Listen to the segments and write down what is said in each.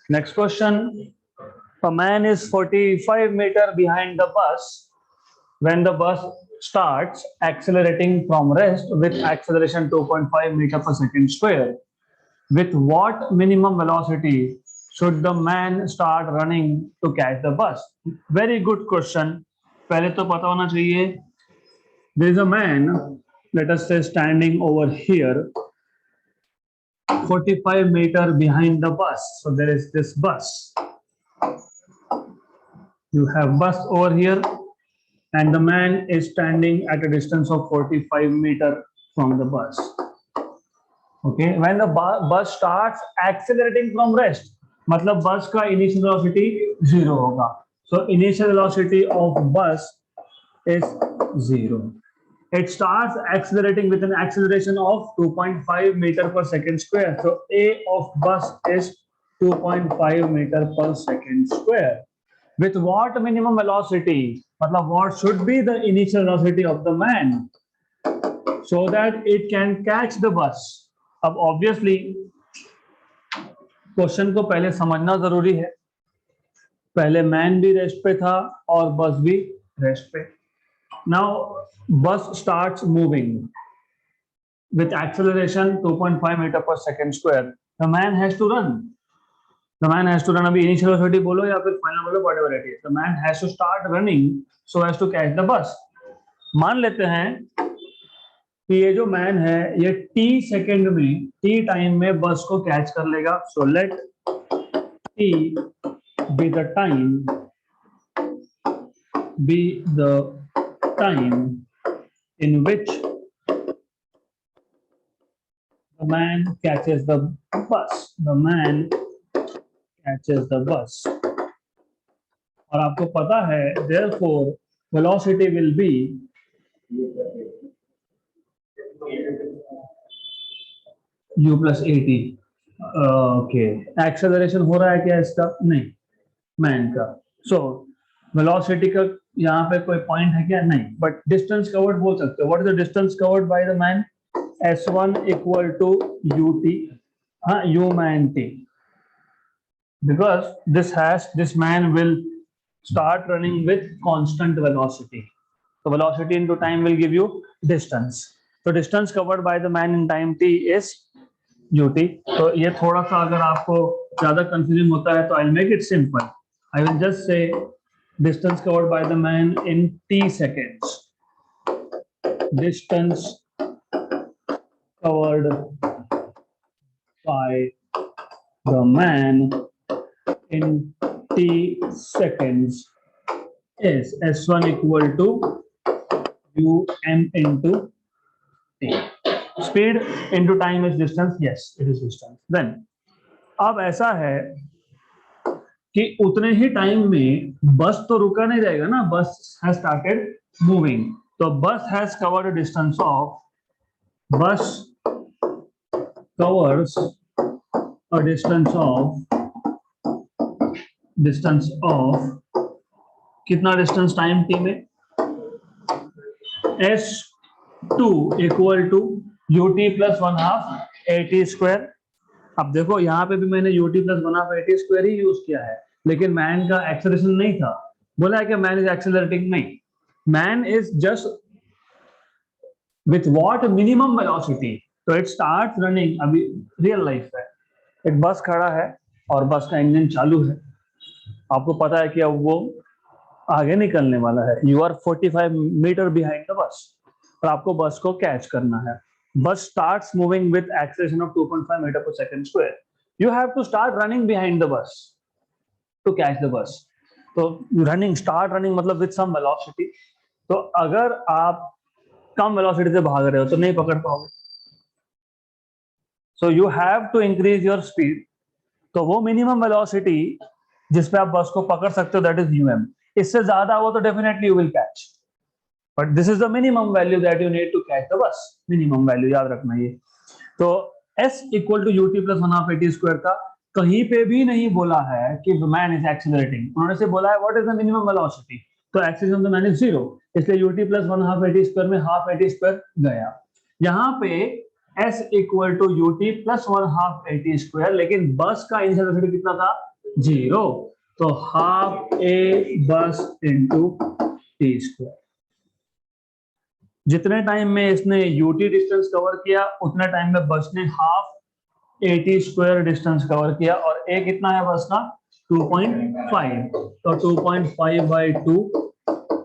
Next question. A man is 45 meter behind the bus when the bus starts accelerating from rest with acceleration 2.5 meter per second square. With what minimum velocity should the man start running to catch the bus? Very good question. पहले तो पता होना चाहिए. There is a man, let us say, standing over here, 45 meter behind the bus. So there is this bus. You have bus over here, and the man is standing at a distance of 45 meter from the bus. Okay, when the bus starts accelerating from rest, मतलब bus का initial velocity 0 होगा. So initial velocity of bus is 0. It starts accelerating with an acceleration of 2.5 meter per second square. So A of bus is 2.5 meter per second square. With what minimum velocity? मतलब what should be the initial velocity of the man so that it can catch the bus? अब obviously question को पहले समझना जरूरी है. पहले man भी rest पे था और बस भी रेस्ट पे. नाउ बस starts moving with acceleration 2.5 meter per second square. The man has to run. The man has to run. अभी initial velocity बोलो या फिर final बोलो, whatever it is. The man has to start running so as to catch the bus. मान लेते हैं कि ये जो मैन है ये t सेकेंड में, t टाइम में बस को कैच कर लेगा. So let t be the time in which the man catches the bus. The man catches the bus. और आपको पता है therefore velocity will be u plus at. Okay, acceleration हो रहा है क्या इसका? नहीं, मैन का. सो वेलोसिटी का यहाँ पे कोई पॉइंट है क्या? नहीं. बट डिस्टेंस कवर्ड बोल सकते हो. What is the distance covered by the man? s1 equal to ut. हाँ, u man t, because this man will start running with constant velocity. So velocity into time will give you distance. So distance covered by the man in time t is ut. तो ये थोड़ा सा अगर आपको ज्यादा confusing होता है तो I'll make it simple. I will just say distance covered by the man in t seconds. Distance covered by the man in t seconds is s1 equal to um into t. Speed into time is distance. Yes, it is distance. Then अब ऐसा है कि उतने ही time में बस तो रुका नहीं रहेगा ना. बस हैज स्टार्टेड मूविंग. तो bus has covered a distance of, bus covers a distance of कितना डिस्टेंस टाइम टी में? s2 equal to ut plus 1/2 at square. अब देखो यहाँ पे भी मैंने ut प्लस 1/2 at स्क्वायर ही यूज किया है, लेकिन मैन का एक्सेलरेशन नहीं था. बोला है कि मैन इज एक्सेलरेटिंग? नहीं, man is just with what minimum velocity. तो इट स्टार्ट रनिंग. अभी रियल लाइफ है, एक बस खड़ा है और बस का इंजन चालू है. आपको पता है कि अब वो आगे निकलने वाला है. You are 45 metre behind the bus और आपको बस को कैच करना है. Bus starts moving with acceleration of 2.5 metre per second square. You have to start running behind the bus to catch the bus. तो रनिंग, स्टार्ट रनिंग मतलब with some velocity. तो अगर आप कम वेलोसिटी से भाग रहे हो तो नहीं पकड़ पाओगे. So you have to increase your speed. तो वो मिनिमम वेलोसिटी जिसपे आप बस को पकड़ सकते हो दैट इज um. इससे ज्यादा हो तो definitely you will catch, but this is the minimum value that you need to catch the bus. Minimum value याद रखना ये. तो s equal to ut plus 1/2 at square का कहीं पे भी नहीं बोला है कि the man is accelerating. उन्होंने से बोला है what is the minimum velocity. तो acceleration of the man is 0, इसलिए ut प्लस 1/2 at स्क्वायर में हाफ at स्क्वायर गया. यहाँ पे s equal to ut plus 1/2 at square, लेकिन बस का इनिशियल वेलोसिटी कितना था? 0, तो हाफ ए बस इंटू टी स्क्वायर। जितने टाइम में इसने यूटी डिस्टेंस कवर किया उतने टाइम में बस ने half eighty square distance cover किया, और ए कितना है बस का 2.5, तो 2.5/2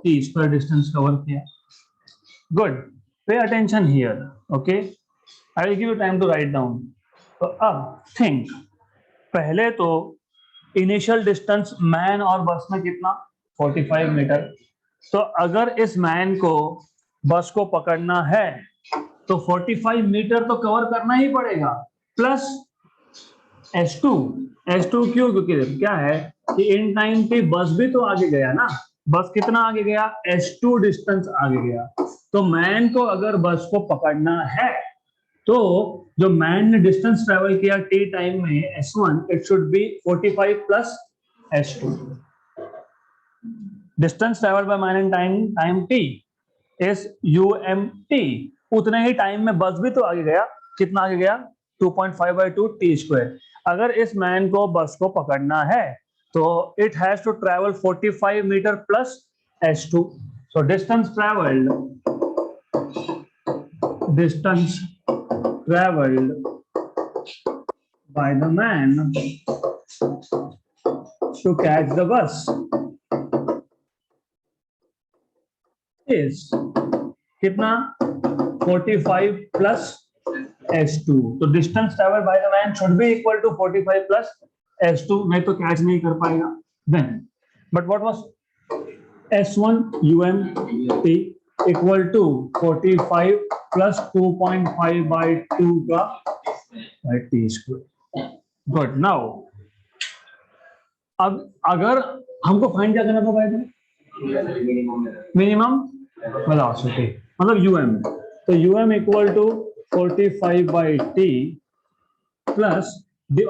टी स्क्वायर डिस्टेंस कवर किया। Good, pay attention here, okay, I will give you time to write down. तो अब थिंक, पहले तो इनिशियल डिस्टेंस मैन और बस में कितना 45 मीटर, तो अगर इस मैन को बस को पकड़ना है तो 45 मीटर तो कवर करना ही पड़ेगा, प्लस S2। S2 क्यों? क्योंकि क्या है कि इन टाइम पे बस भी तो आगे गया ना, बस कितना आगे गया, S2 डिस्टेंस आगे गया। तो मैन को अगर बस को पकड़ना है तो जो मैन ने डिस्टेंस ट्रेवल किया t टाइम में S1, it should B 45 plus S2। Distance travel by man in time t is UMT। उतने ही टाइम में बस भी तो आगे गया, कितना आगे गया 2.5/2 टी स्क्वायर। अगर इस मैन को बस को पकड़ना है तो it has to travel 45 metre plus S2। So distance traveled by the man to catch the bus is कितना 45 plus S2। तो distance travel by the man should be equal to 45 plus S2, नहीं तो catch नहीं कर पाएगा। Then but what was S1 UMT equal to 45 प्लस 2.5/2 का T square. Good, now अब अगर हमको फाइंड क्या करना था, मिनिमम वेलोसिटी मतलब UM, तो UM equal to 45/t plus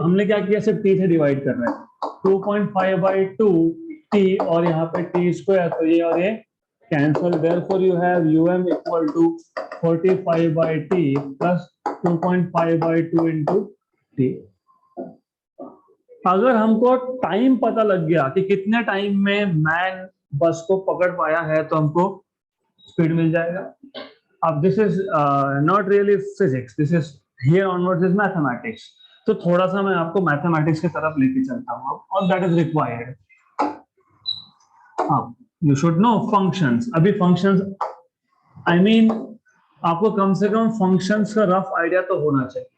हमने क्या किया, सिर्फ t से डिवाइड कर रहे हैं, 2.5/2 t और यहाँ पे t स्क्वायर, तो ये और ये cancel, therefore you have UM equal to 45/t plus 2.5/2 into t। अगर हमको टाइम पता लग गया कि कितने टाइम में मैन बस को पकड़ पाया है तो हमको स्पीड मिल जाएगा। अब this is not really physics, this is here onwards is mathematics. तो थोड़ा सा मैं आपको मैथमेटिक्स की तरफ लेके चलता हूँ और दैट इज रिक्वायर्ड। अब यू शुड नो फंक्शंस। अभी फंक्शंस आई मीन आपको कम से कम फंक्शंस का रफ आइडिया तो होना चाहिए।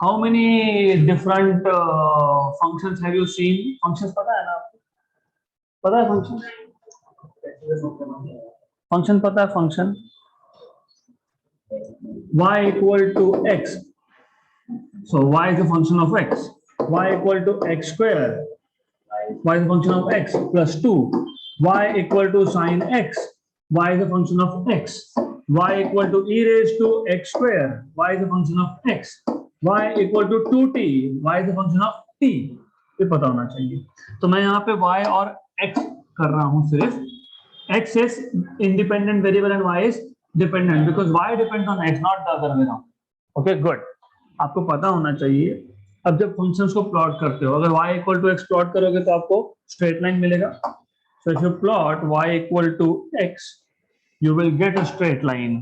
How many different functions have you seen? Functions पता है ना आपको? पता है फंक्शन? फंक्शन पता है? Function y equal to x, so y is a function of x, y equal to x square, y is a function of x plus 2, y equal to sine x, y is a function of x, y equal to e raised to x square, y is a function of x, y equal to 2t, y is a function of t। ये पता होना चाहिए। तो मैं यहाँ पे y और x कर रहा हूँ सिर्फ। x is independent variable and y is dependent because y depends on x, not the other way around. Okay, good. आपको पता होना चाहिए। अब जब फंक्शंस को प्लॉट करते हो, अगर y equal to x plot करोगे तो आपको स्ट्रेट लाइन मिलेगा। So if you plot y equal to x, you will get a straight line,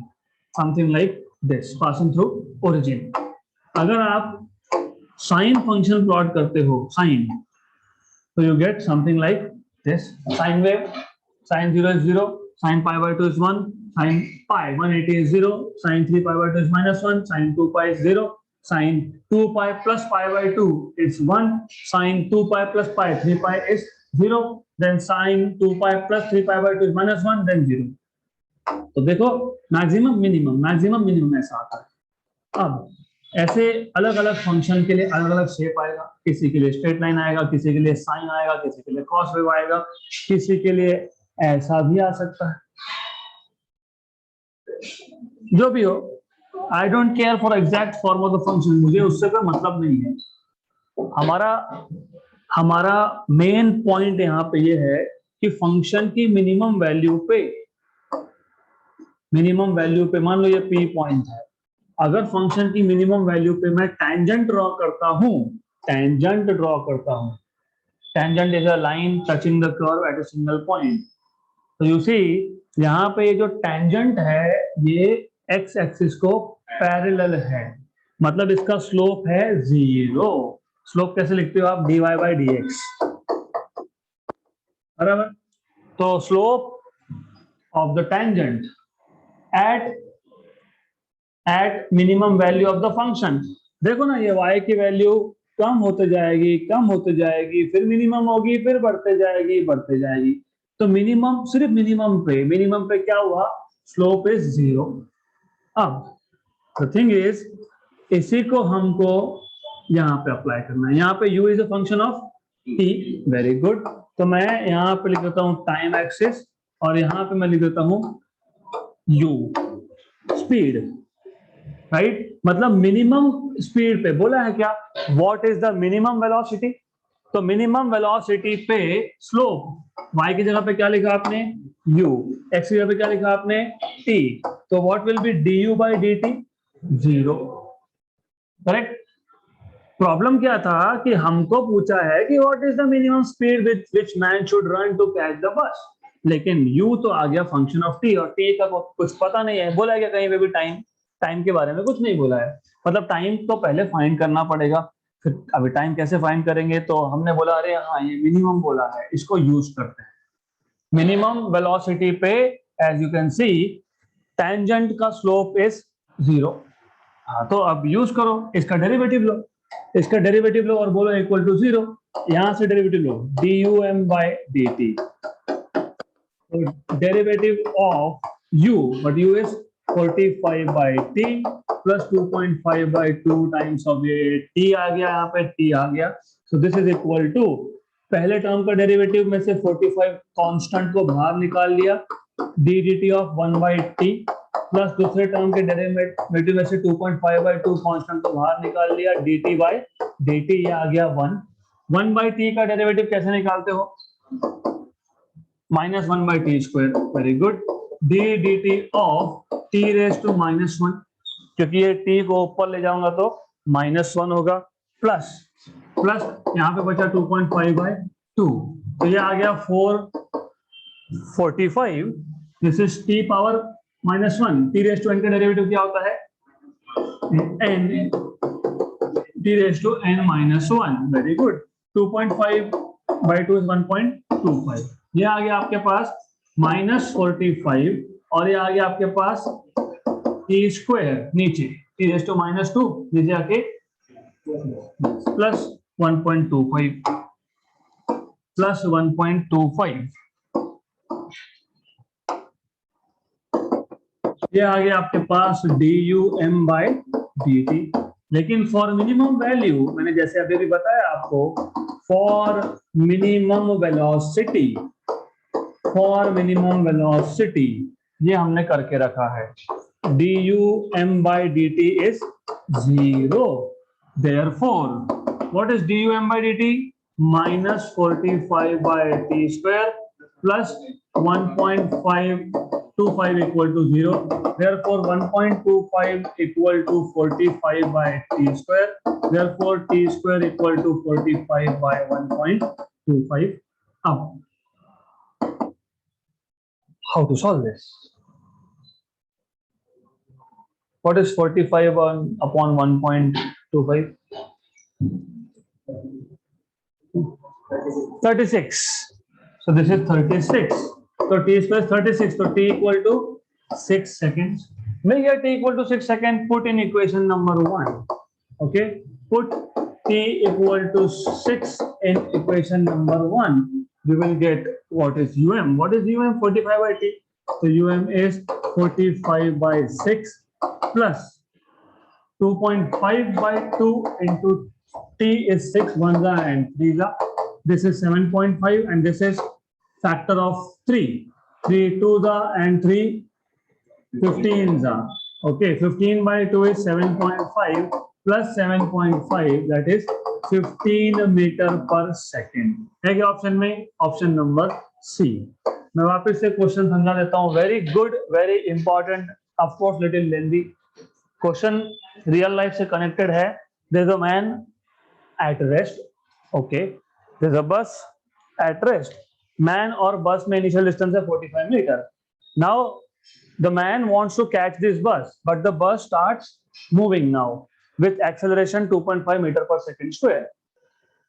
something like this, passing through origin. अगर आप साइन फंक्शन प्लॉट करते हो, sign, so you get something like this, sine wave, sin 0 is 0, sin pi/2 is 1, sin pi 180 is 0, sin 3 pi/2 is -1, sin 2 pi is 0, sin 2 pi plus pi/2 is 1, sin 2 pi plus pi 3 pi is 0, then sin 2 pi plus 3 pi/2 is -1, then 0। तो देखो maximum minimum ऐसा आता है। अब ऐसे अलग अलग function के लिए अलग अलग शेप आएगा, किसी के लिए स्ट्रेट लाइन आएगा, किसी के लिए साइन आएगा, किसी के लिए कॉस वेव आएगा, किसी के लिए ऐसा भी आ सकता है। जो भी हो, आई don't care for exact form of the function, मुझे उससे कोई मतलब नहीं है। हमारा मेन पॉइंट यहाँ पे ये है कि फंक्शन की मिनिमम वैल्यू पे मान लो ये P पॉइंट है, अगर फंक्शन की मिनिमम वैल्यू पे मैं टेंजेंट ड्रॉ करता हूं, टेंजेंट ड्रॉ करता हूं, tangent is a line touching the curve at a single point, तो यू सी यहाँ पे ये जो टेंजेंट है ये एक्स एक्सिस को पैरेलल है, मतलब इसका स्लोप है 0। स्लोप कैसे लिखते हो आप? dy बाई डी एक्स, बराबर। तो slope of the tangent at minimum value of the function, देखो ना ये y की वैल्यू कम होते जाएगी, कम होते जाएगी, फिर मिनिमम होगी, फिर बढ़ते जाएगी, बढ़ते जाएगी। तो मिनिमम, सिर्फ मिनिमम पे क्या हुआ? Slope is 0। अब द थिंग इज, इसी को हमको यहाँ पे अप्लाई करना है। यहाँ पे u is a function of t, very good. तो मैं यहाँ पे लिख देता हूँ टाइम एक्सिस, और यहाँ पे मैं लिख देता हूँ u स्पीड, राइट। मतलब मिनिमम स्पीड पे बोला है क्या, what is the minimum velocity. तो मिनिमम वेलोसिटी पे स्लोप y की जगह पे क्या लिखा आपने? u, x की जगह पे क्या लिखा आपने? t। तो what will be du by dt? 0, correct. Problem क्या था कि हमको पूछा है कि what is the minimum speed with which man should run to catch the bus, लेकिन u तो आ गया फंक्शन ऑफ t, और t का कुछ पता नहीं है। बोला गया कहीं पे भी टाइम के बारे में कुछ नहीं बोला है, मतलब टाइम तो पहले फाइंड करना पड़ेगा। फिर अभी टाइम कैसे फाइंड करेंगे, तो हमने बोला अरे हाँ ये मिनिमम बोला है, इसको यूज करते हैं। मिनिमम वेलोसिटी पे as you can see tangent का स्लोप इज 0। हाँ, तो अब यूज करो, इसका डेरिवेटिव लो और बोलो इक्वल टू 0। यहां से डेरिवेटिव लो, dum by dt, derivative of u, but u is 45 by t plus 2.5 by 2 times of ये t आ गया, यहाँ पे t आ गया। So this is equal to, पहले टर्म का डेरिवेटिव में से 45 कांस्टेंट को बाहर निकाल लिया, d dt of 1 by t, plus दूसरे टर्म के डेरिवेटिव में से 2.5 बाई 2 कांस्टेंट को बाहर निकाल लिया, dt बाई dt, ये आ गया 1 बाई t का डेरिवेटिव कैसे निकालते हो? Minus 1 by t square, very good. D d t of t raise to -1, क्योंकि ये t को ऊपर ले जाऊंगा तो -1 होगा, प्लस यहाँ पे बचा 2.5 बाई 2, तो ये आ गया 445। This is t power -1, t raise to n का डेरिवेटिव क्या होता है? n, t raise to n-1, very good. 2.5 by 2 is 1.25, ये आ गया आपके पास -45, और ये आ गया आपके पास टी स्क्वायर, नीचे टी रेज़ टू -2, नीचे आके प्लस 1.25, प्लस 1.25, ये आ गया आपके पास dum बाई dt। लेकिन फॉर मिनिमम वैल्यू, मैंने जैसे अभी भी बताया आपको, फॉर मिनिमम वेलोसिटी ये हमने करके रखा है, dum by dt is 0, therefore what is dum by dt? -45 by t square plus 1.525 equal to 0, therefore 1.25 equal to 45 by t square, therefore t square equal to 45 by 1.25. Up. How to solve this? What is 45 upon 1.25? 36. So this is 36. So t square is 36. So t equal to 6 seconds. Make here t equal to 6 seconds. Put in equation number 1. Okay. Put t equal to 6 in equation number 1. We will get what is um. What is um? 45 by t. So um is 45 by 6 plus 2.5 by 2 into t is 6 1 and 3 la. This is 7.5 and this is factor of 3. 3 2 the and 3 15 the. Okay, 15 by 2 is 7.5 plus 7.5, that is 15 metre पर second है क्या option में? Option number c. मैं वापस से question समझा देता हूँ, very good, very important, of course little lengthy question, real life से कनेक्टेड है। There is a man at rest. Okay, there's a bus at rest. Man और bus में initial distance है 45 meter. Now the man wants to catch this bus, but the bus starts moving now with acceleration 2.5 meter per second square.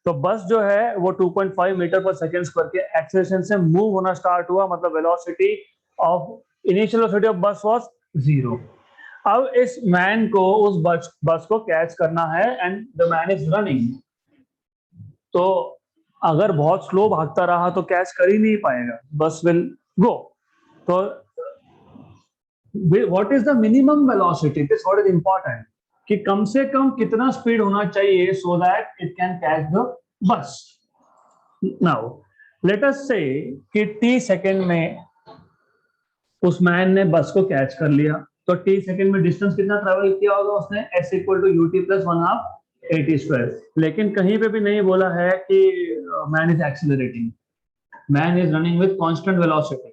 तो बस जो है वो 2.5 metre पर second square के एक्सेलरेशन से मूव होना स्टार्ट हुआ, मतलब velocity of initial velocity of बस वाज 0. अब इस मैन को उस बस को कैच करना है and the man is running. तो अगर बहुत स्लो भागता रहा तो कैच कर ही नहीं पाएगा, बस विल गो. तो what is the minimum velocity, this what is important, कि कम से कम कितना स्पीड होना चाहिए so that it can catch the बस. नाउ लेट अस से कि t सेकंड में उस मैन ने बस को कैच कर लिया, तो t सेकंड में डिस्टेंस कितना ट्रेवल किया होगा उसने, s equal to ut plus 1/2 at square. लेकिन कहीं पे भी नहीं बोला है कि man is accelerating, man is running with constant velocity.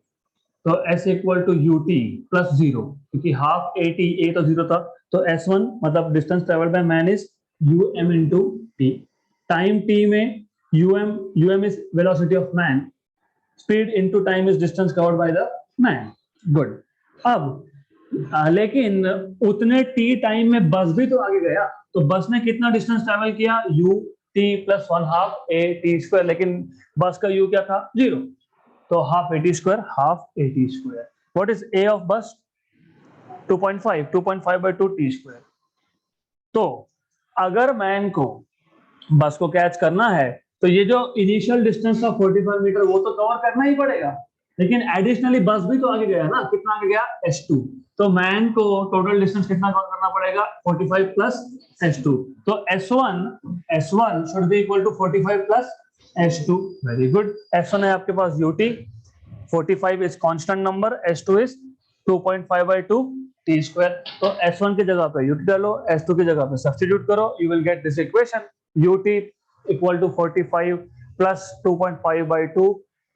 तो s equal to ut plus 0, क्योंकि हाफ at, a तो 0 था, तो s1 मतलब distance travelled by man is um into t. Time t में um is velocity of man, speed into time is distance covered by the man. Good. अब लेकिन उतने t time में बस भी तो आगे गया, तो बस ने कितना डिस्टेंस ट्रेवल किया, ut प्लस 1/2 at स्क्वायर, लेकिन बस का u क्या था, 0. तो half at square, half at square. What is a of बस, 2.5 by 2 t स्क्वायर. तो अगर मैन को बस को कैच करना है तो ये जो इनिशियल डिस्टेंस था 45 मीटर वो तो कवर करना ही पड़ेगा, लेकिन एडिशनली बस भी तो आगे गया ना, कितना आगे गया, s2. तो मैन को टोटल डिस्टेंस कितना कवर करना पड़ेगा, 45 प्लस s2. तो s1 should be equal to 45 plus s2. Very good. s1 है आपके पास ut, 45 is constant number, s2 is 2.5 by 2 t square. तो s1 की जगह पे ut डालो, s2 की जगह पे सब्स्टिट्यूट करो, you will get this equation, ut equal to 45 plus 2.5 by 2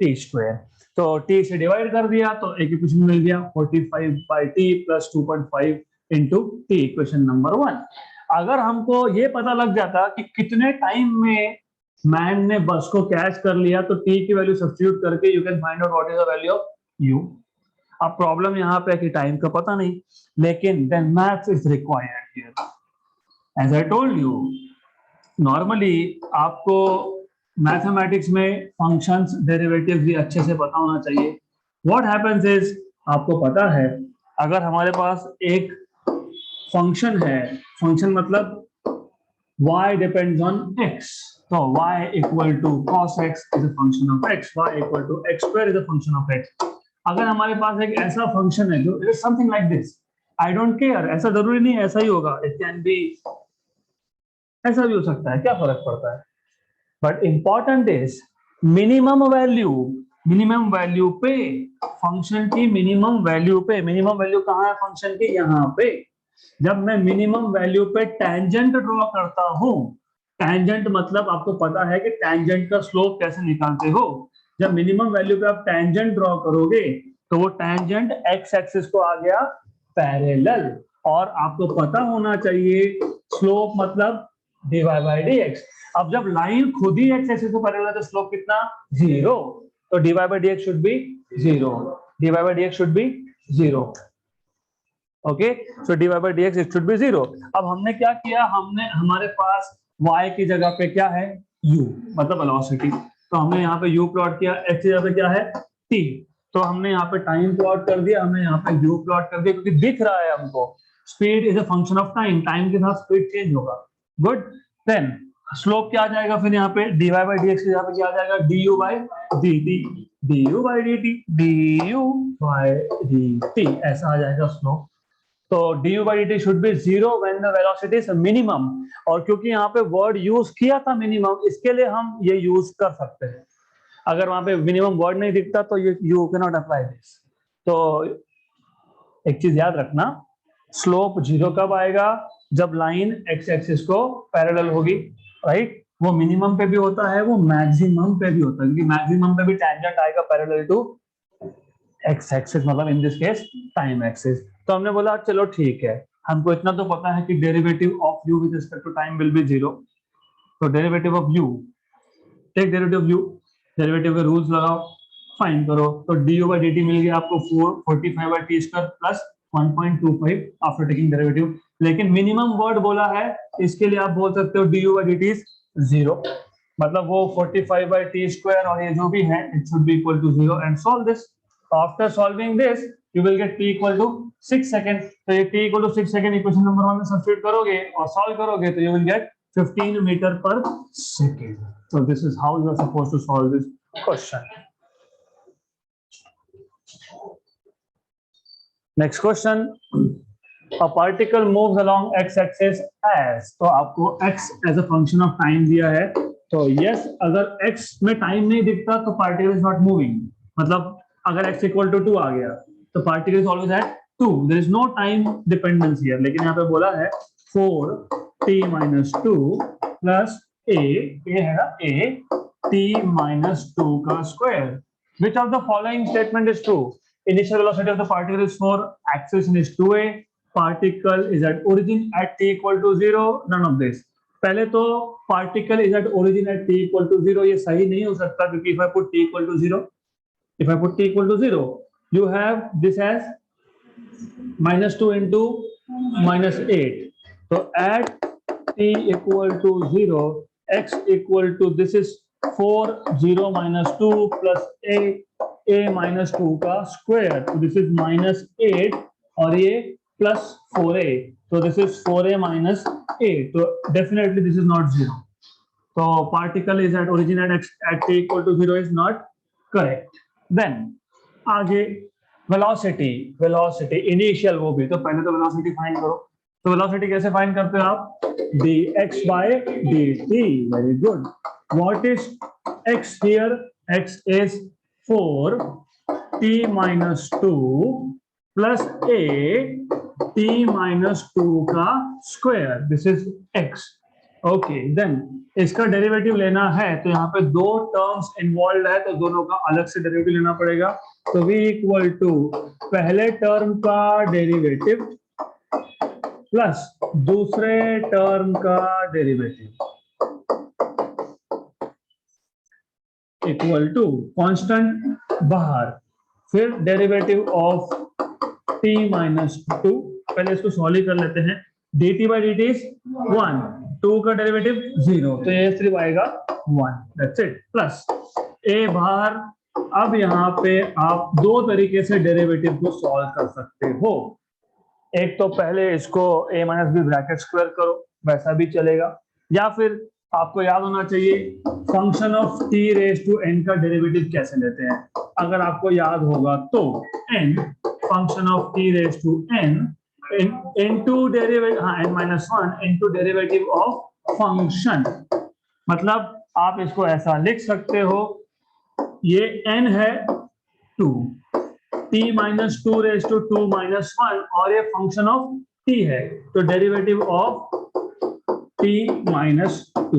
t square. तो t से डिवाइड कर दिया तो एक इक्वेशन मिल गया, 45 by t plus 2.5 into t, equation number 1. अगर हमको ये पता लग जाता कि कितने टाइम में मैन ने बस को कैच कर लिया, तो t की वैल्यू सब्स्टिट्यूट करके you can find out what is the value of u. अब प्रॉब्लम यहाँ पे कि टाइम का पता नहीं, लेकिन then maths is required here. As I told you, normally आपको मैथमेटिक्स में फंक्शंस, डेरिवेटिव्स भी अच्छे से पता होना चाहिए. व्हाट हैपेंस इज, आपको पता है अगर हमारे पास एक फंक्शन है, फंक्शन मतलब y डिपेंड्स ऑन x, तो y equal to cos x is a function of x, y equal to x square is a function of x. अगर हमारे पास एक ऐसा फंक्शन है जो is something like this, I don't care, ऐसा जरूरी नहीं ऐसा ही होगा, इट कैन बी ऐसा भी हो सकता है, क्या फर्क पड़ता है. But important is minimum value पे, फंक्शन की मिनिमम वैल्यू पे. मिनिमम वैल्यू कहाँ है फंक्शन की, यहाँ पे. जब मैं मिनिमम वैल्यू पे टेंजेंट ड्रॉ करता हूं, टेंजेंट मतलब आपको पता है कि टेंजेंट का स्लोप कैसे निकालते हो. जब मिनिमम वैल्यू पे आप टेंजेंट ड्रॉ करोगे तो वो टेंजेंट एक्स एक्सिस को आ गया पैरेलल, और आपको पता होना चाहिए स्लोप मतलब dy by dx. अब जब लाइन खुद ही एक्स एक्सिस को पैरेलल है तो स्लोप कितना, 0. तो dy by dx should be 0, dy by dx should be 0. Okay, so dy by dx it should B 0. अब हमने क्या किया, हमने हमारे पास y की जगह पे क्या है, u मतलब वेलोसिटी, तो हमने यहाँ पे u प्लॉट किया, x की जगह पे क्या है, t, तो हमने यहाँ पे टाइम प्लॉट कर दिया, हमने यहाँ पे u प्लॉट कर दिया, क्योंकि दिख रहा है हमको speed is a function of time, time के साथ स्पीड चेंज होगा. गुड. देन स्लोप क्या आ जाएगा फिर यहाँ पे, dy by dx की जगह पे क्या आ जाएगा, du by dt, du by dt, du by dt, ऐसा आ जाएगा स्लोप. तो du by dt should be 0 when the velocity is minimum. और क्योंकि यहाँ पे वर्ड यूज किया था मिनिमम, इसके लिए हम ये यूज कर सकते हैं. अगर वहां पे मिनिमम वर्ड नहीं दिखता तो you can not apply this. तो एक चीज याद रखना, स्लोप 0 कब आएगा, जब लाइन एक्स एक्सिस को पैरेलल होगी, राइट. वो मिनिमम पे भी होता है, वो मैक्सिमम पे भी होता है, क्योंकि मैक्सिमम पे भी टेंजेंट आएगा पैरेलल टू एक्स एक्सिस, मतलब in this case time axis. तो हमने बोला चलो ठीक है, हमको इतना तो पता है कि derivative of u with respect to time will be 0. तो derivative of u, take derivative of u, derivative के रूल्स लगाओ, फाइंड करो। तो du by dt मिल गया आपको 445/t² plus 1.25 after taking derivative. लेकिन मिनिमम वर्ड बोला है, इसके लिए आप बोल सकते हो du by dt इज 0, मतलब वो 45/t² और ये जो भी है it should be equal to 0 and solve this. After solving this you will get t equal to 6 seconds. तो ये t equal to 6 second equation number 1 में सब्स्टिट्यूट करोगे और सॉल्व करोगे तो you will get 15 मीटर पर second. So this is how you are supposed to solve this question. Next question. A particle moves along x-axis as, तो आपको x as a function of time दिया है, तो yes अगर x में time नहीं दिखता तो particle is not moving, मतलब अगर x equal to 2 आ गया तो particle is always at 2, there is no time dependence here। लेकिन यहाँ पे बोला है 4t-2 plus a है ना a t-2 का square। Which of the following statement is true? Initial velocity of the particle is 4, acceleration is 2a, particle is at origin at t equal to 0, none of this। पहले तो particle is at origin at t equal to 0 ये सही नहीं हो सकता, क्योंकि if I put t equal to 0, if I put t equal to 0, you have this as -2 into -8, so at t equal to 0, x equal to this is 4 0 -2 plus a -2 का square, so this is -8 और ये plus 4a, so this is 4a minus 8, so definitely this is not 0, so particle is at origin at t equal to 0 is not correct। Then आगे velocity initial, वो भी तो पहले तो velocity find करो। तो वेलोसिटी कैसे फाइंड करते हो आप? dx by dt, very good. What is x here? x is 4t-2 plus a t-2 का square, this is x। Okay, then इसका डेरिवेटिव लेना है तो यहाँ पे दो टर्म्स इन्वॉल्व है, तो दोनों का अलग से डेरिवेटिव लेना पड़ेगा। तो v इक्वल टू पहले टर्म का डेरिवेटिव प्लस दूसरे टर्म का डेरिवेटिव इक्वल टू कांस्टेंट बाहर, फिर डेरिवेटिव ऑफ t-2, पहले इसको सॉल्व कर लेते हैं। dt by dt is 1, 2 का डेरिवेटिव 0, तो ये सिर्फ आएगा 1, दैट्स इट, प्लस a बाहर। अब यहाँ पे आप दो तरीके से डेरिवेटिव को सॉल्व कर सकते हो। एक तो पहले इसको a minus b bracket square करो, वैसा भी चलेगा, या फिर आपको याद होना चाहिए function of t raise to n का डेरिवेटिव कैसे लेते हैं। अगर आपको याद होगा तो n function of t raise to n into derivative n-1 into derivative of function, मतलब आप इसको ऐसा लिख सकते हो, ये n है 2, t-2 रेज टू 2-1 और ये फंक्शन ऑफ t है, तो डेरिवेटिव ऑफ t-2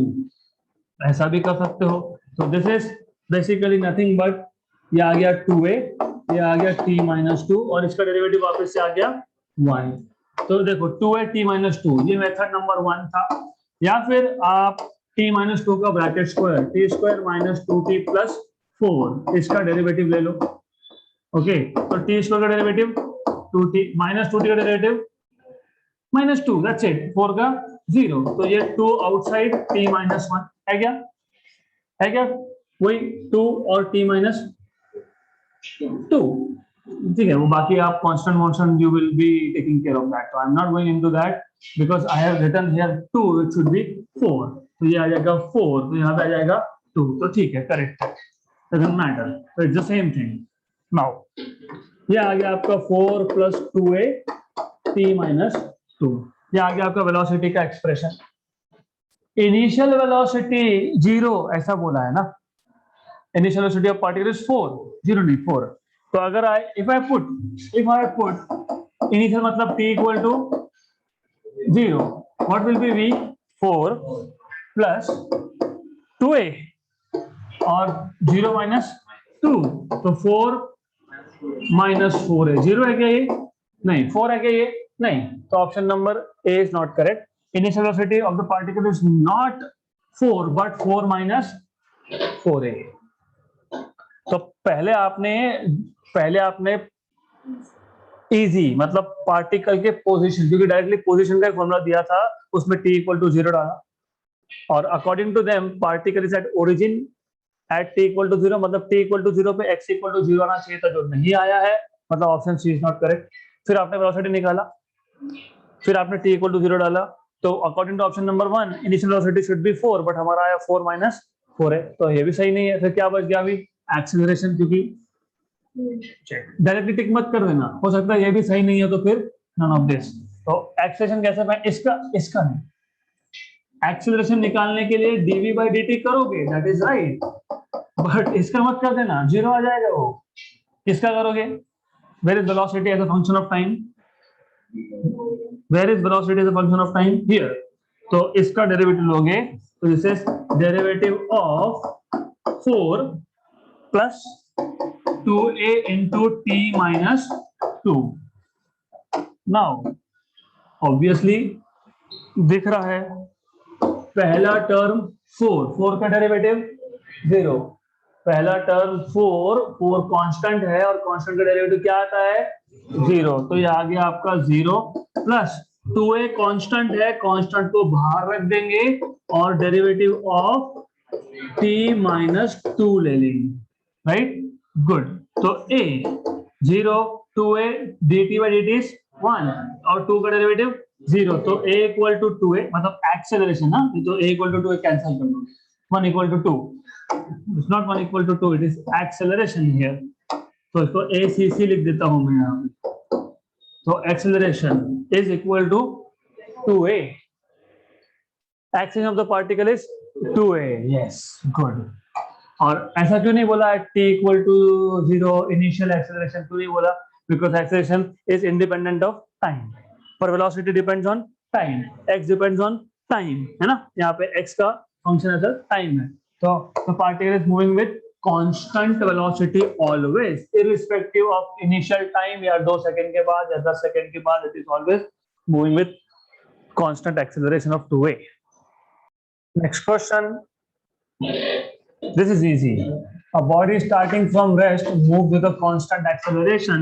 ऐसा भी कर सकते हो। तो this is basically nothing but ये आ गया 2a, ये आ गया t-2 और इसका डेरिवेटिव वापस से आ गया 1। तो देखो 2a t-2 ये मेथड नंबर 1 था, या फिर आप t-2 का ब्रैकेट स्क्वायर t² - 2t + 4 इसका डेरिवेटिव ले लो। ओके, तो t² का डेरिवेटिव 2t -2t का डेरिवेटिव -2, दैट्स इट, 4 का 0, तो ये 2 आउटसाइड t-1 है क्या? है क्या? वही 2 और t-2, ठीक है। वो बाकी आप constant you will be taking care of that, तो I am not going into that because I have written here 2, it should be 4, तो ये आ जाएगा 4, तो यहाँ पे आ जाएगा 2, तो ठीक है, करेक्ट है, डजंट मैटर, तो it's the same thing. Now ये आ गया आपका 4 + 2a t-2, ये आ गया आपका वेलोसिटी का एक्सप्रेशन। इनिशियल वेलोसिटी 0 ऐसा बोला है ना, initial velocity of particle is 4, 0 नहीं 4, तो अगर if I put initial मतलब t equal to 0, what will be v? 4 plus 2a और 0 minus 2, तो 4 minus 4 है, 0 है क्या ये? नहीं, 4 है क्या ये? नहीं, तो option number A is not correct. Initial velocity of the particle is not 4 but 4 minus 4a। तो पहले आपने इजी मतलब पार्टिकल के पोजीशन, क्योंकि डायरेक्टली पोजीशन का एक फॉर्मूला दिया था, उसमें t इक्वल टू 0 डाला, और according to them particle is at origin at t equal to 0, मतलब t इक्वल टू 0 पे x इक्वल टू 0 आना चाहिए था, जो नहीं आया है, मतलब option C is not correct. फिर आपने वेलोसिटी निकाला, फिर आपने t इक्वल टू 0 डाला, तो according to option number 1 initial velocity should be 4, but हमारा आया 4 माइनस 4 है, तो ये भी सही नहीं है। फिर क्या बच गया अभी? एक्सीलरेशन, क्योंकि डायरेक्टली टिक मत कर देना, हो सकता है ये भी सही नहीं है, तो फिर नन ऑफ दिस। तो एक्सीलरेशन कैसे मैं इसका नहीं, एक्सीलरेशन निकालने के लिए dv by dt करोगे, दैट इज राइट, बट इसका मत कर देना, 0 आ जाएगा वो। किसका करोगे? Where is velocity as a function of time, where is velocity as a function of time? Here. तो इसका डेरिवेटिव लोगे, तो this is derivative of 4 plus 2a into t minus 2। Now obviously दिख रहा है, पहला टर्म 4 का डेरिवेटिव 0, पहला टर्म 4 कांस्टेंट है, और कांस्टेंट का डेरिवेटिव क्या आता है? 0, तो ये आ गया आपका 0 प्लस 2a कांस्टेंट है, कांस्टेंट को बाहर रख देंगे और डेरिवेटिव ऑफ t माइनस 2 ले लेंगे, राइट? गुड। तो a 0, 2a dt by dt is 1, और 2 का डेरिवेटिव 0, तो a इक्वल टू 2a, मतलब एक्सेलरेशन ना, तो a equal to 2a cancel कर दो, 1 equal to 2, it's not 1 equal to 2, it is acceleration here, तो इसको acc लिख देता हूं मैं यहाँ पे। तो acceleration is equal to 2a, acceleration of the particle is 2a, yes, good. और ऐसा क्यों नहीं बोला t equal to 0 initial acceleration, क्यों नहीं बोला? Because acceleration is independent of time, पर velocity depends on time, x depends on time, है ना? यहाँ पे x का फंक्शन एज टाइम है, तो the particle is moving with constant velocity always, irrespective of initial time, या 2 सेकंड के बाद या 10 सेकंड के बाद, it is always moving with constant acceleration of 2a। Next question, this is easy. A body starting from rest moves with a constant acceleration.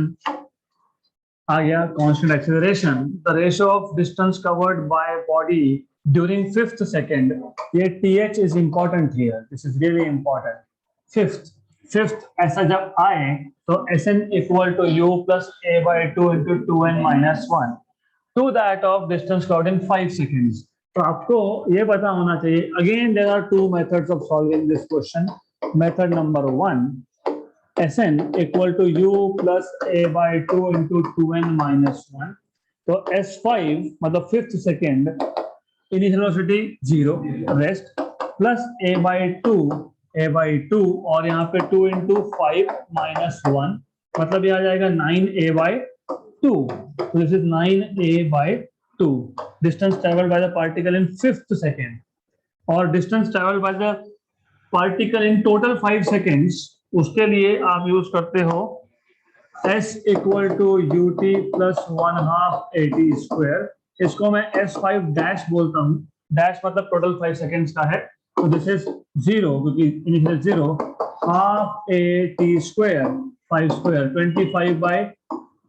आ गया constant acceleration. The ratio of distance covered by a body during 5th second. ये th is important here. This is really important. Fifth ऐसा जब आए तो Sn equal to u plus a by 2 into 2n minus 1 to that of distance covered in 5 seconds. तो आपको ये पता होना चाहिए। Again there are 2 methods of solving this question. Method number 1, Sn equal to u plus a by 2 into 2n minus 1। तो S5 मतलब 5th second, initial velocity 0, rest, plus a by 2 और यहाँ पे 2 इंटू 5 माइनस 1, मतलब ये आ जाएगा 9a by 2। This is 9a by 2, distance traveled by the particle in 5th second, और distance traveled by the particle in total 5 seconds, उसके लिए आप यूज करते हो s equal to ut plus 1/2 at square. इसको मैं s5 डैश बोलता हूँ, डैश मतलब टोटल 5 सेकेंड्स का है, तो दिस इज 0 क्योंकि initial 0, half at square 5 square 25 by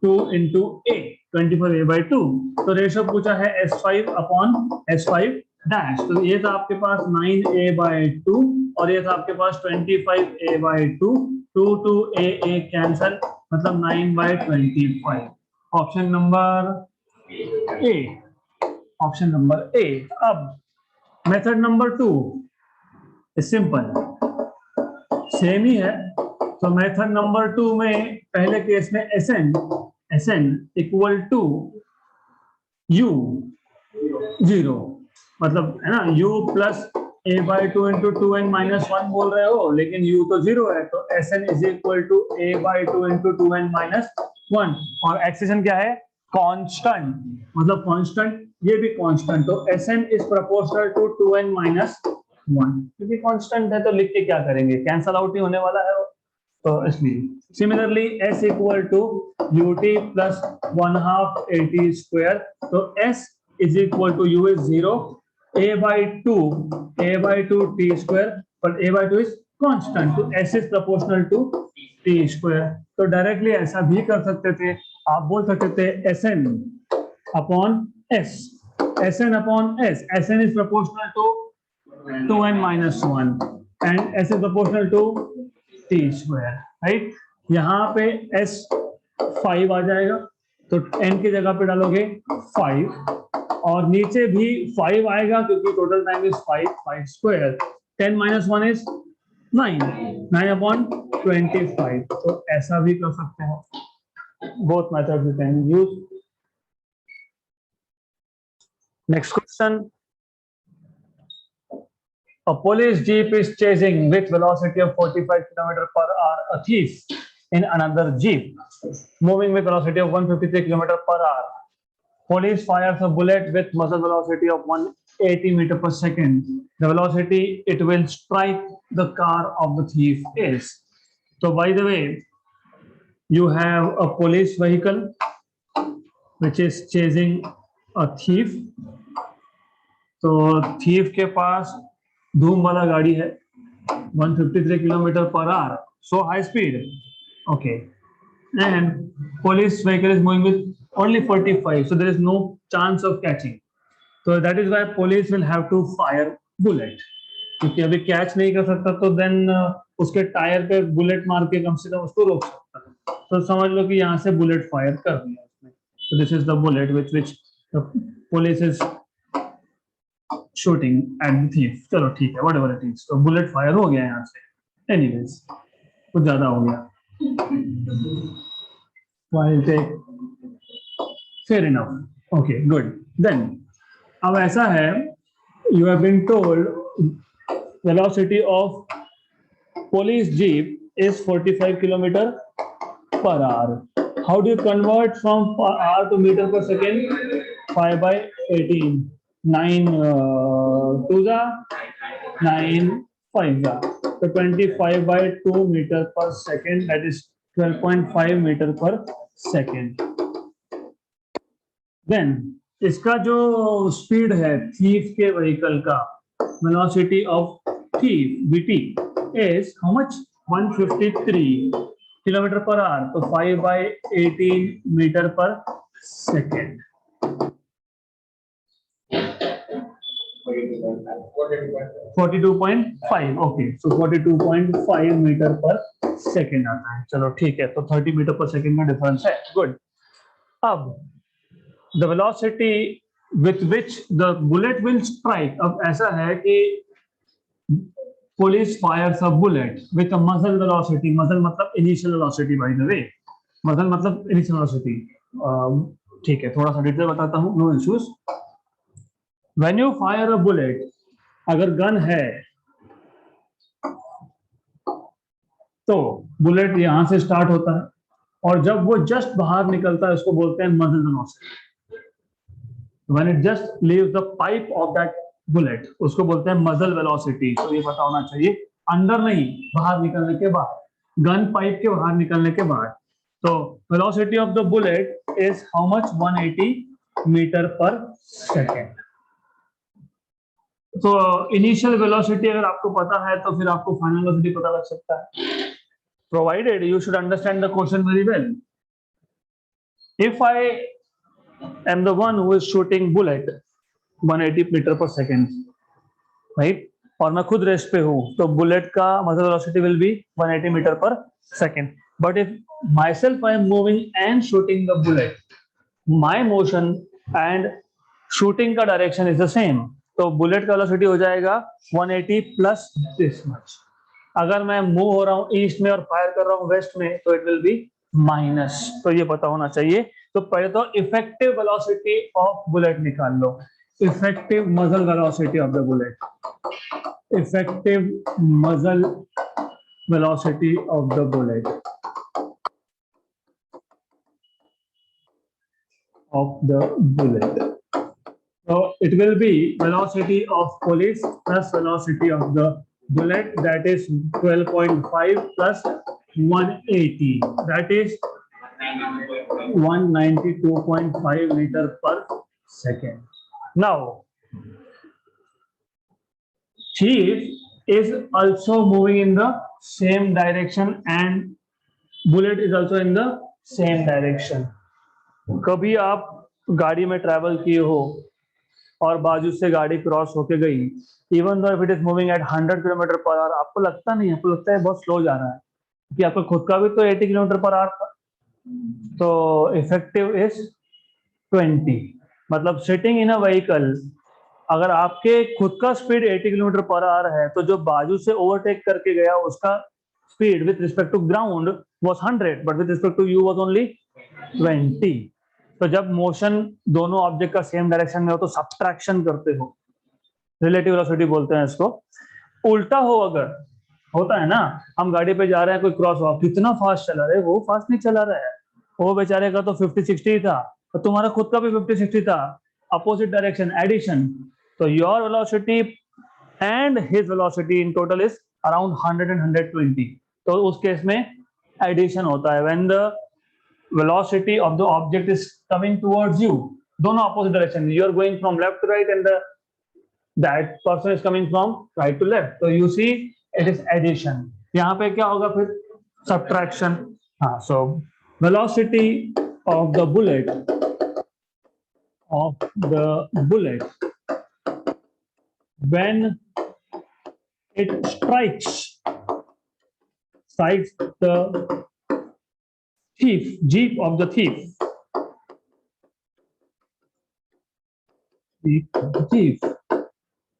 2 into a, 25a by 2। तो रेशियो पूछा है S5 अपॉन S5 डैश, तो ये था आपके पास 9a by 2 और ये था आपके पास 25a by 2, 2 a कैंसल, मतलब 9 by 25। Option number A, option number A. अब मेथड नंबर 2 सिंपल, सेम ही है। तो मेथड नंबर 2 में पहले केस में Sn इक्वल टू u 0, मतलब है ना, u plus a by 2 into 2n minus 1 बोल रहे हो, लेकिन u तो 0 है, तो Sn is equal to a by 2 into 2n minus 1, और एक्सेशन क्या है? कांस्टेंट, मतलब कांस्टेंट, ये भी कांस्टेंट, तो Sn is proportional to 2n minus 1, क्योंकि कांस्टेंट है तो लिख के क्या करेंगे, कैंसल आउट ही होने वाला है वो, तो इसलिए। Similarly s equal to ut plus 1/2 at square, तो s is equal to u is 0, a by 2 t square, but a by 2 is constant, तो s is proportional to t square. तो directly ऐसा भी कर सकते थे, आप बोल सकते थे sn upon s, sn upon s, sn is proportional to 2n minus 1 and s is proportional to t square, right? यहाँ पे s 5 आ जाएगा, तो n की जगह पे डालोगे 5 और नीचे भी 5 आएगा क्योंकि total time is 5 square, 10 minus 1 is 9 upon 25, तो ऐसा भी कर सकते हो. Both methods you can use. Next question. A police jeep is chasing with velocity of 45 km per hour a thief in another jeep moving with velocity of 153 km per hour. Police fires a bullet with muzzle velocity of 180 meter per second. The velocity it will strike the car of the thief is. So by the way, you have a police vehicle which is chasing a thief. तो thief के पास धूम वाला गाड़ी है, 153 kilometre per hour, so high speed, okay, and police vehicle is moving with only 45, so there is no chance of catching, so that is why police will have to fire bullet, क्योंकि अभी catch नहीं कर सकता तो then उसके tyre पे bullet मार के कम से कम उसको रोक सकता है. तो समझ लो कि यहाँ से बुलेट फायर कर दिया उसने, so this is the bullet with which the police is shooting at the thief. चलो ठीक है, whatever it is, तो बुलेट फायर हो गया यहाँ से. Anyways, कुछ ज्यादा हो गया. I'll take. Fair enough. Okay, good. Then, अब ऐसा है, you have been told velocity of police jeep is 45 kilometer per hour. How do you convert from hour to meter per second? 5 by 18. 9 2 9 5 so 25 by 2 meter per second, that is 12.5 meter per second. Then इसका जो speed है thief के vehicle का, velocity of thief vt is how much? 153 kilometre per hour, तो 5 by 18 metre पर second. 42.5, okay, so 42.5 metre पर second आता है. चलो ठीक है, तो 30 मीटर पर सेकेंड का डिफरेंस है. गुड. अब the velocity with which the bullet will strike, अब ऐसा है कि police fires a bullet with a muzzle velocity. muzzle मतलब initial velocity, by the way. muzzle मतलब initial velocity. ठीक है, थोड़ा सा डिटेल बताता हूँ, no issues. When you fire a bullet, अगर गन है तो बुलेट यहां से स्टार्ट होता है और जब वो जस्ट बाहर निकलता है उसको बोलते हैं मजल velocity. When it just leaves the pipe of that bullet, उसको बोलते हैं मजल वेलोसिटी. तो ये पता होना चाहिए, अंदर नहीं, बाहर निकलने के बाद, गन पाइप के बाहर निकलने के बाद. तो velocity of the bullet is how much? 180 metre पर सेकेंड. तो इनिशियल वेलोसिटी अगर आपको पता है तो फिर आपको फाइनल वेलोसिटी पता लग सकता है, provided you should understand the question very well. If I am the one who is shooting bullet 180 metre पर सेकेंड, राइट, और मैं खुद रेस्ट पे हूं, तो बुलेट का मजल वेलोसिटी विल बी 180 मीटर पर second. But if my self I am moving and shooting the bullet, my motion and shooting का डायरेक्शन इज द सेम, तो बुलेट का वेलोसिटी हो जाएगा 180 प्लस दिस मच. अगर मैं मूव हो रहा हूँ ईस्ट में और फायर कर रहा हूँ वेस्ट में, तो इट विल बी माइनस. तो ये पता होना चाहिए. तो पहले तो इफेक्टिव वेलोसिटी ऑफ बुलेट निकाल लो. Effective muzzle velocity of the bullet, effective muzzle velocity of the bullet So it will be velocity of police plus velocity of the bullet, that is 12.5 plus 180, that is 192.5 meter per second. Now thief is also moving in the same direction and bullet is also in the same direction. कभी आप गाड़ी में travel किए हो और बाजू से गाड़ी क्रॉस होके गई, even though if it is moving at 100 kilometre per hour, आपको लगता नहीं, आपको लगता है बहुत स्लो जा रहा है, कि आपका खुद का भी तो 80 किलोमीटर पर आवर था. तो इफेक्टिव इज 20. मतलब सिटिंग इन अ व्हीकल, अगर आपके खुद का स्पीड 80 किलोमीटर पर आवर है, तो जो बाजू से ओवरटेक करके गया उसका speed with respect to ground was 100, but with respect to you was only 20. तो जब मोशन दोनों ऑब्जेक्ट का सेम डायरेक्शन में हो तो सब्ट्रैक्शन करते हो, रिलेटिव वेलोसिटी बोलते हैं इसको. उल्टा हो अगर, होता है ना, हम गाड़ी पे जा रहे हैं, कोई क्रॉस हुआ, कितना फास्ट चला रहे, वो फास्ट नहीं चला रहा है, वो बेचारे का तो 50-60 था, तो तुम्हारा खुद का भी 50-60 था, अपोजिट डायरेक्शन, एडिशन. तो your velocity and his velocity in total is around 100 and 120. तो उस केस में एडिशन होता है. When the velocity of the object is coming towards you, दोनों opposite direction, you are going from left to right and that person is coming from right to left, so you see it is addition. यहाँ पे क्या होगा फिर? subtraction. हाँ, so velocity of the bullet when it strikes the thief, jeep of the thief,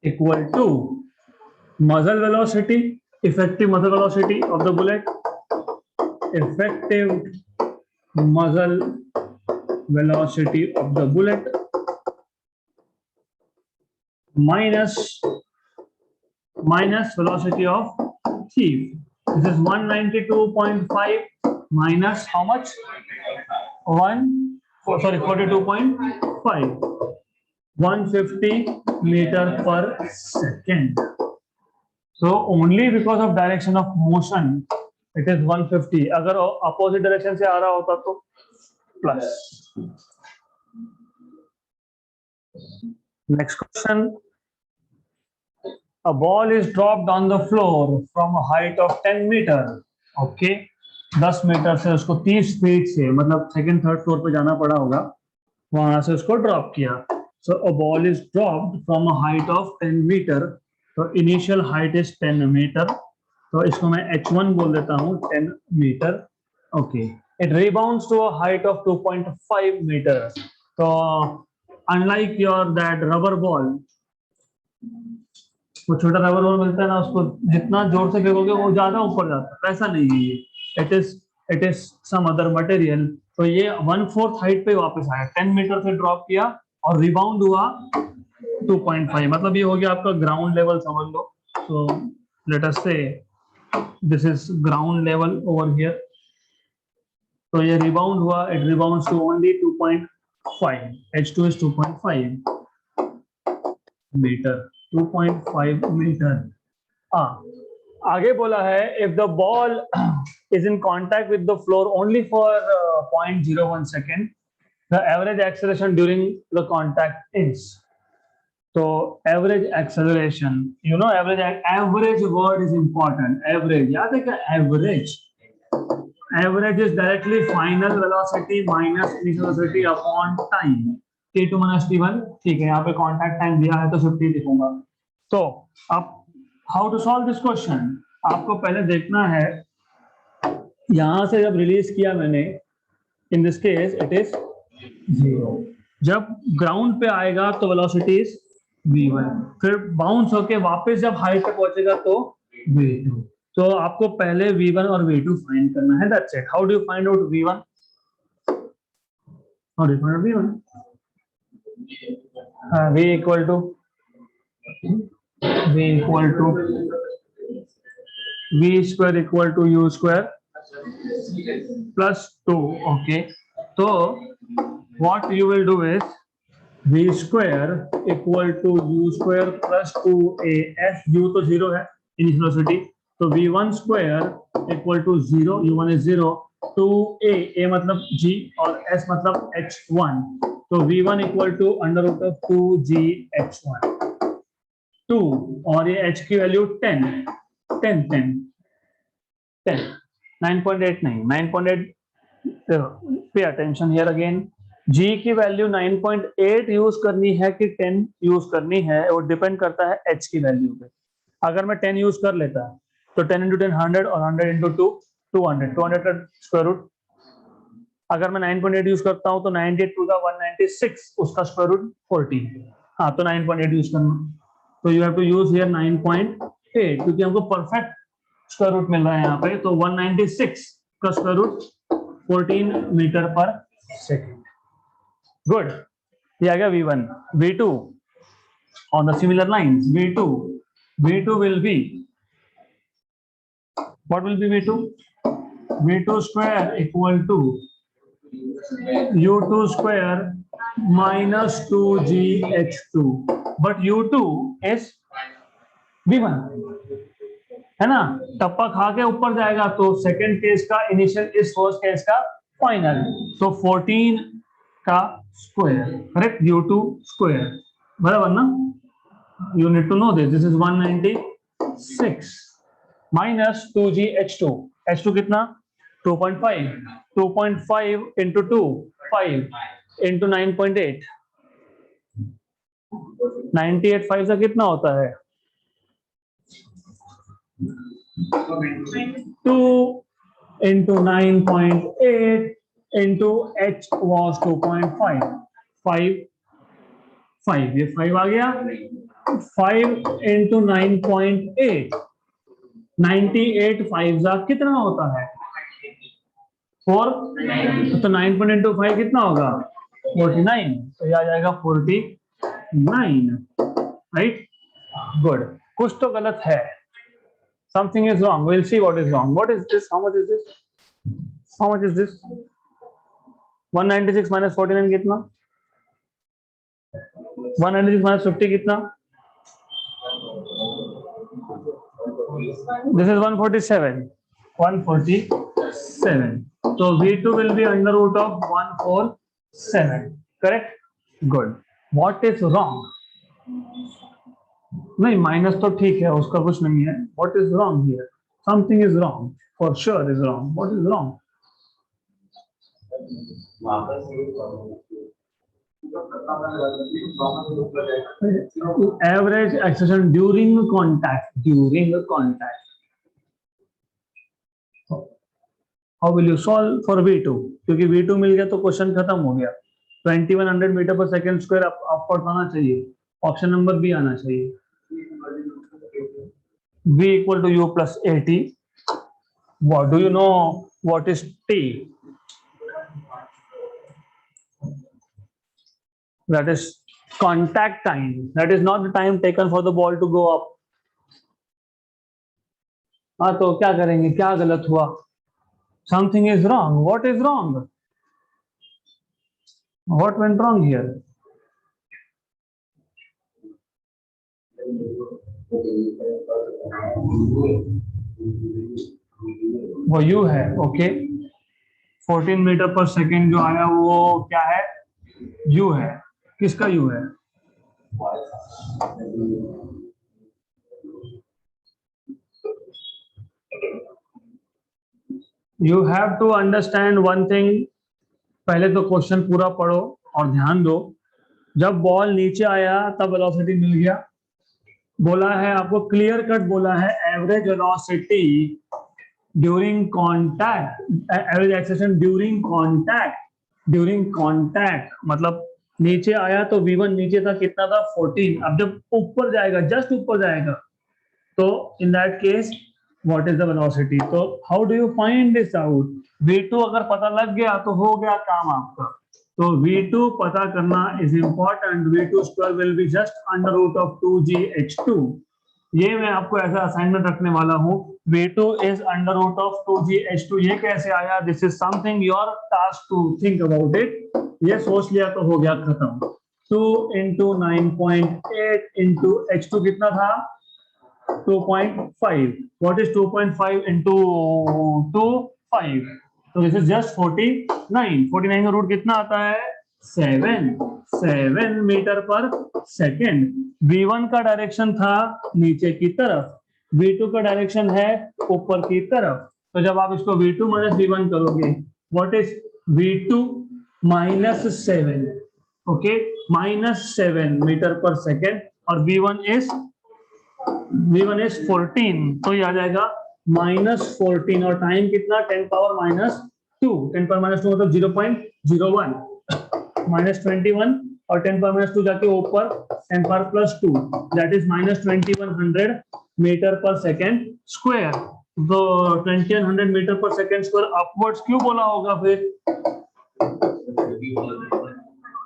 equal to muzzle velocity, effective muzzle velocity of the bullet, effective muzzle velocity of the bullet minus velocity of thief. This is 192.5 minus how much? 42.5. 150 meter per second. So only because of direction of motion it is 150. अगर opposite direction से आ रहा होता तो plus. Next question. A ball is dropped on the floor from a height of 10 meter. Okay. 10 metre से उसको 30 feet से, मतलब second third floor पे जाना पड़ा होगा, वहां से उसको ड्रॉप किया. So a ball is dropped from a height of 10 metre. तो इनिशियल हाइट इज 10 मीटर, तो इसको मैं h1 बोल देता हूँ, 10 metre. Okay. It rebounds to a height of 2.5 metre. तो unlike your that rubber ball, वो छोटा रबर बॉल मिलता है ना, उसको जितना जोर से फेंकोगे वो ज्यादा ऊपर जाता है, वैसा नहीं है ये. It is some other material. तो ये 1/4 हाइट पे वापस आया, 10 मीटर से ड्रॉप किया और रिबाउंड हुआ 2.5, मतलब ये हो गया आपका ग्राउंड लेवल समझ लो. सो let us say this is ground level over here. तो ये रिबाउंड हुआ, it rebounds to only 2.5. h2 is 2.5 metre. 2.5 metre. आगे बोला है if the ball is in contact with the floor only for 0.01 second, the average acceleration during the contact is. So average acceleration, you know, average word is important. Average, याद है क्या? Average is directly final velocity minus initial velocity upon time. t2 minus t1. ठीक है, यहाँ पे contact time दिया है तो 50 लिखूंगा. तो अब how to solve this question? आपको पहले देखना है, यहां से जब रिलीज किया मैंने, in this case it is 0. जब ग्राउंड पे आएगा तो वेलोसिटी इज v1, फिर बाउंस होके वापस जब हाइट तक पहुंचेगा तो v2. तो आपको पहले v1 और v2 फाइंड करना है. That's it. How do you find out v1? How do you find out v1? v equal to v square equal to u square plus 2. Okay, so what you will do is v square equal to u square plus 2as. u तो 0 है initial velocity, तो v1 square equal to 0, u1 is 0, 2a, a मतलब g और s मतलब h1, तो v1 equal to under root of 2g h1. 2 और ये h की वैल्यू 10 10 10 10 9.8 नहीं 9.8 पे अटेंशन हियर अगेन g की वैल्यू 9.8 यूज करनी है कि 10 यूज करनी है वो डिपेंड करता है h की वैल्यू पे। अगर मैं 10 यूज कर लेता तो 10 into 10 100 और 100 into 2 200 का स्क्वायर रूट। अगर मैं 9.8 यूज करता हूं तो 98 टू द 196 उसका स्क्वायर रूट 40। हाँ तो 9.8 यूज करना तो you have to use here 9.8 क्योंकि हमको परफेक्ट स्क्वायर रूट मिल रहा है यहाँ पे। तो 196 का स्क्वायर रूट 14 मीटर पर सेकेंड। गुड, ये आ गया V1। V2 on the similar lines V2 will be what will be V2? V2 square equal to U2 square minus 2GH2 but U2 is V1 है ना, टप्पा खा के ऊपर जाएगा तो सेकंड केस का इनिशियल इस फर्स्ट केस का फाइनल। तो 14 का स्क्वायर करेक्ट U2 स्क्वायर बराबर ना। You need to know this is 196 minus 2GH2 H2 कितना 2.5 into 2 5 into 9.8 98 5 से कितना होता है 2 into 9.8 into H was 2.5 5 ये 5 आ गया 5 into 9.8 98 5 जा कितना होता है 4 तो 9 into 5 कितना होगा 49 तो ये आ जाएगा 49 राइट। गुड, कुछ तो गलत है something is wrong, we'll see what is wrong. What is this? How much is this? How much is this? 196 minus 49 कितना 196 minus 50 कितना this is 147 so V2 will be under root of 147 correct। good, what is wrong? नहीं minus तो ठीक है उसका कुछ नहीं है। What is wrong here something is wrong for sure is wrong. What is wrong average acceleration during contact how will you solve for V2 क्योंकि V2 मिल गया तो क्वेश्चन खत्म हो गया। 2100 मीटर पर सेकेंड स्क्वायर आपको आना चाहिए, ऑप्शन नंबर बी आना चाहिए। V equal to U plus AT. What do you know? What is T? That is contact time. That is not the time taken for the ball to go up. हाँ तो क्या करेंगे, क्या गलत हुआ? Something is wrong. What is wrong? What went wrong here? वो U है okay 14 metre पर सेकेंड जो आया वो क्या है U है। किसका U है you have to understand one thing. पहले तो क्वेश्चन पूरा पढ़ो और ध्यान दो। जब बॉल नीचे आया तब वेलोसिटी मिल गया, बोला है आपको क्लियर कट बोला है average velocity during contact, average acceleration during contact मतलब नीचे आया तो V1 नीचे था कितना था 14। अब जब ऊपर जाएगा जस्ट ऊपर जाएगा तो in that case what is the velocity. तो how do you find this out. V2 अगर पता लग गया तो हो गया काम आपका। तो V2 पता करना is important. V2 square will be just under root of 2GH2। ये मैं आपको ऐसा असाइनमेंट रखने वाला हूँ। V2 is under root of 2GH2। ये कैसे आया, this is something your task to think about it. ये सोच लिया तो हो गया खत्म। 2 into 9.8 into H2 कितना था 2.5। What is 2.5 into 2 5? तो दिस इज जस्ट 49। 49 का रूट कितना आता है 7 मीटर पर सेकेंड। v1 का डायरेक्शन था नीचे की तरफ, v2 का डायरेक्शन है ऊपर की तरफ। तो जब आप इसको v2 माइनस v1 करोगे, what is v2 minus 7, okay, -7 metre पर सेकेंड, और v1 इज 14, तो ये आ जाएगा -14, और टाइम कितना, 10 पावर -2, 10 पावर -2 मतलब 0.01, -21, और 10 पावर -2 जाके ऊपर 10 पावर +2, दैट इज -2100 मीटर पर सेकेंड स्क्वायर। तो 2100 मीटर पर सेकेंड स्क्वायर अपवर्ड्स क्यों बोला होगा फिर?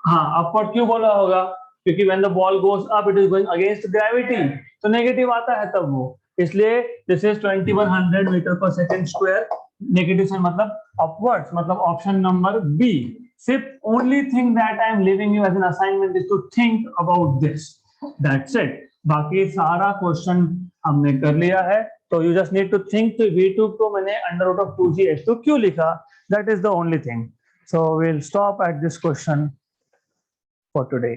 हाँ, अपवर्ड क्यों बोला होगा? क्योंकि when the ball goes up it is going against gravity, तो नेगेटिव आता है तब वो, इसलिए दिस इज 2100 मीटर पर सेकेंड स्क्वायर। नेगेटिव से मतलब अपवर्ड्स, मतलब ऑप्शन नंबर बी। सिर्फ only thing that I am leaving you as an assignment is to think about this, that's it. बाकी सारा क्वेश्चन हमने कर लिया है, तो you just need to think v2 को मैंने √2gh2 क्यों लिखा, that is the only thing. So we'll stop at this question for today.